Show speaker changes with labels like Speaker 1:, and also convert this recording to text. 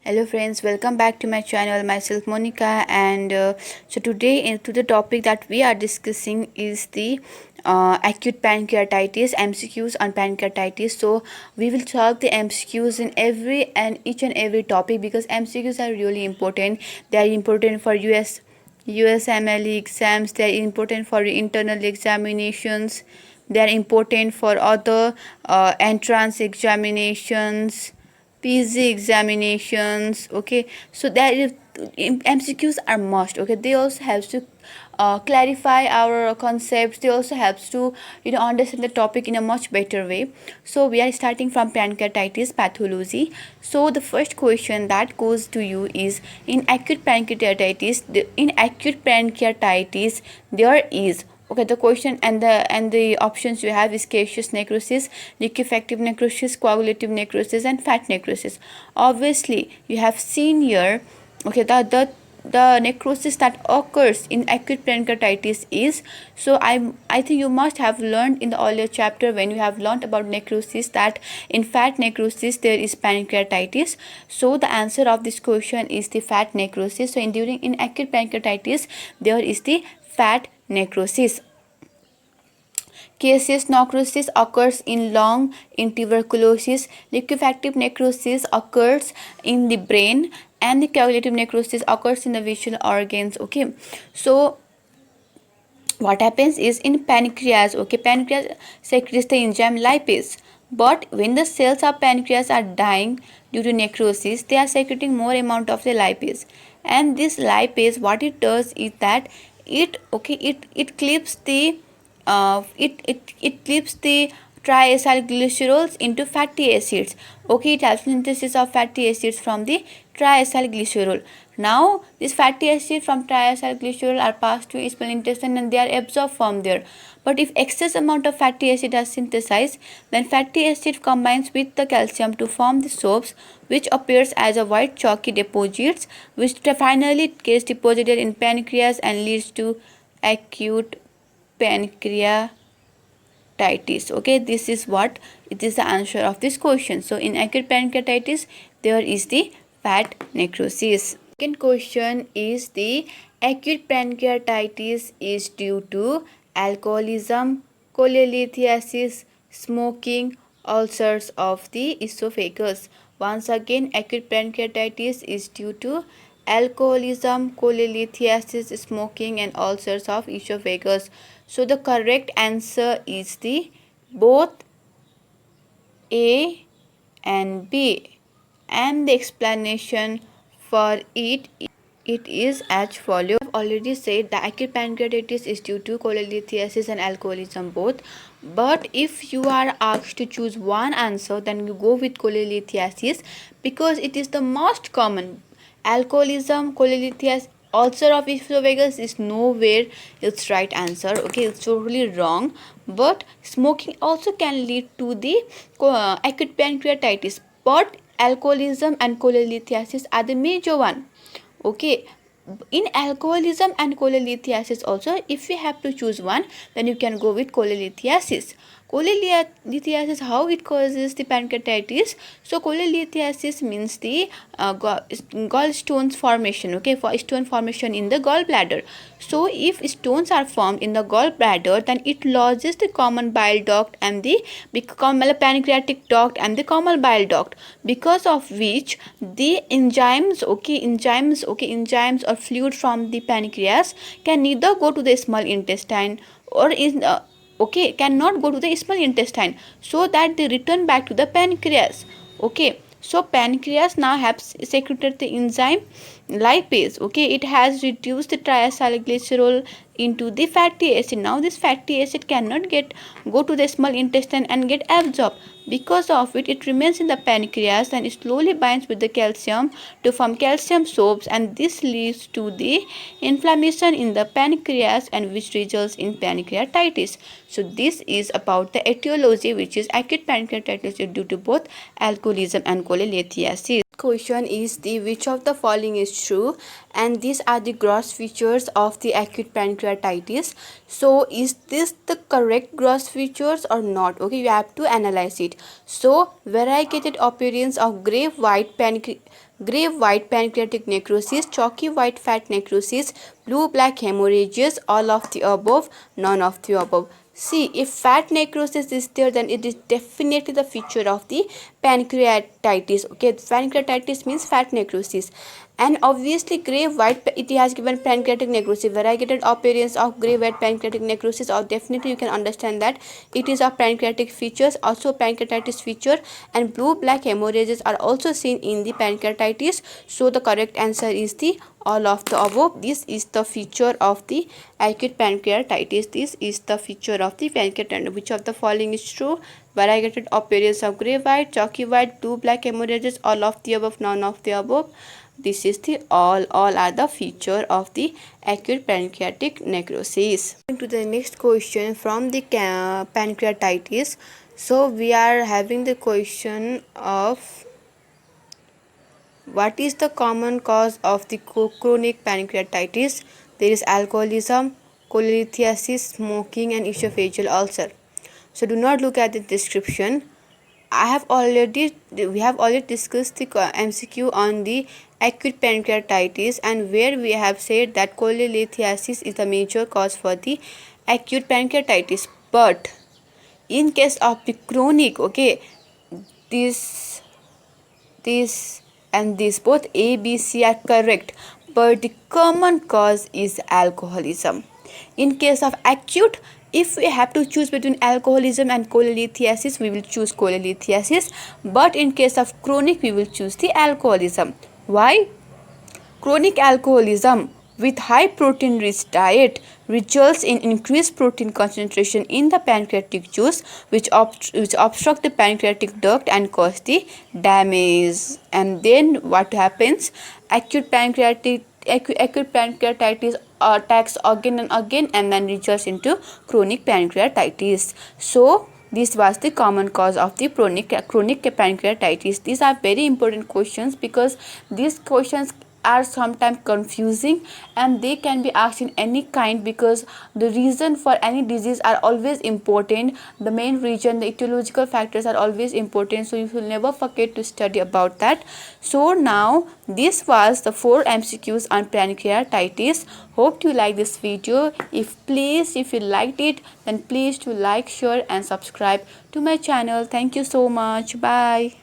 Speaker 1: Hello friends, welcome back to my channel. Myself Monica, and so today into the topic that we are discussing is the acute pancreatitis MCQs on pancreatitis. So we will solve the MCQs in each and every topic because MCQs are really important. They are important for USMLE exams. They are important for internal examinations. They are important for other entrance examinations, PG examinations. Okay, so that is MCQs are must. Okay, they also helps to clarify our concepts. They also helps to understand the topic in a much better way. So we are starting from pancreatitis pathology. So the first question that goes to you is, in acute pancreatitis, there is, okay, the question and the options you have is caseous necrosis, liquefactive necrosis, coagulative necrosis, and fat necrosis. Obviously you have seen here, okay, the necrosis that occurs in acute pancreatitis is, so I think you must have learned in the earlier chapter when you have learned about necrosis that in fat necrosis there is pancreatitis. So the answer of this question is the fat necrosis. So in acute pancreatitis there is the fat necrosis. Caseous necrosis occurs in lung, in tuberculosis. Liquefactive necrosis occurs in the brain, and the coagulative necrosis occurs in the visual organs. Okay, so what happens is in pancreas, okay, pancreas secretes the enzyme lipase, but when the cells of pancreas are dying due to necrosis, they are secreting more amount of the lipase, and this lipase, what it does is that it clips the it clips the triacylglycerols into fatty acids. Okay, it helps synthesis of fatty acids from the triacylglycerol. Now these fatty acids from triacylglycerol are passed to small intestine and they are absorbed from there. But if excess amount of fatty acid are synthesized, then fatty acid combines with the calcium to form the soaps, which appears as a white chalky deposits, which finally gets deposited in pancreas and leads to acute pancreatitis. Okay, this is what it is, the answer of this question. So in acute pancreatitis there is the fat necrosis. Second question is, the acute pancreatitis is due to alcoholism, cholelithiasis, smoking, ulcers of the esophagus. Once again, acute pancreatitis is due to alcoholism, cholelithiasis, smoking, and ulcers of esophagus. So the correct answer is the both A and B, and the explanation for it is as follows. I have already said the acute pancreatitis is due to cholelithiasis and alcoholism both. But if you are asked to choose one answer, then you go with cholelithiasis because it is the most common. Alcoholism, cholelithiasis, ulcer of esophagus is nowhere its right answer. Okay, it's totally wrong. But smoking also can lead to the acute pancreatitis. But alcoholism and cholelithiasis are the major one. Okay, in alcoholism and cholelithiasis also, if you have to choose one, then you can go with cholelithiasis. Cholelithiasis, how it causes the pancreatitis? So cholelithiasis means the gallstones formation. Okay, for stone formation in the gallbladder. So if stones are formed in the gallbladder, then it lodges the common bile duct and the pancreatic duct and the common bile duct, because of which the enzymes or fluid from the pancreas can neither go to the small intestine or cannot go to the small intestine, so that they return back to the pancreas. Okay, so pancreas now has secreted the enzyme lipase. Okay, it has reduced the triacylglycerol into the fatty acid. Now this fatty acid cannot go to the small intestine and get absorbed. Because of it remains in the pancreas and slowly binds with the calcium to form calcium soaps, and this leads to the inflammation in the pancreas, and which results in pancreatitis. So this is about the etiology, which is acute pancreatitis due to both alcoholism and cholelithiasis. Question is, the which of the following is true, and these are the gross features of the acute pancreatitis. So is this the correct gross features or not? Okay, you have to analyze it. So variegated appearance of gray white gray white pancreatic necrosis, chalky white fat necrosis, blue black hemorrhages, all of the above, none of the above. See, if fat necrosis is there, then it is definitely the feature of the pancreatitis. Okay, pancreatitis means fat necrosis. And obviously gray white, it has given pancreatic necrosis, variegated appearance of gray white pancreatic necrosis, or definitely you can understand that it is a pancreatic features, also pancreatitis feature. And blue black hemorrhages are also seen in the pancreatitis. So the correct answer is the all of the above. This is the feature of the acute pancreatitis. This is the feature of the pancreatitis. Which of the following is true? Variegated appearance of gray white, chalky white, blue black hemorrhages, all of the above, none of the above. This is the all are the feature of the acute pancreatic necrosis. To the next question from the pancreatitis. So we are having the question of what is the common cause of the chronic pancreatitis? There is alcoholism, cholelithiasis, smoking, and esophageal ulcer. So do not look at the description. We have already discussed the MCQ on the acute pancreatitis, and where we have said that cholelithiasis is the major cause for the acute pancreatitis. But in case of the chronic, okay, this and this both A, B, C are correct, but the common cause is alcoholism. In case of acute, if we have to choose between alcoholism and cholelithiasis, we will choose cholelithiasis. But in case of chronic, we will choose the alcoholism. Why? Chronic alcoholism with high protein rich diet results in increased protein concentration in the pancreatic juice, which obstruct the pancreatic duct and cause the damage. And then what happens? Acute pancreatitis attacks again and again, and then results into chronic pancreatitis. So this was the common cause of the chronic pancreatitis. These are very important questions because these questions are sometimes confusing and they can be asked in any kind, because the reason for any disease are always important. The main reason, the etiological factors are always important, so you will never forget to study about that. So now this was the 4 MCQs on pancreatitis. Hope you like this video. If you liked it, then please to like, share and subscribe to my channel. Thank you so much. Bye.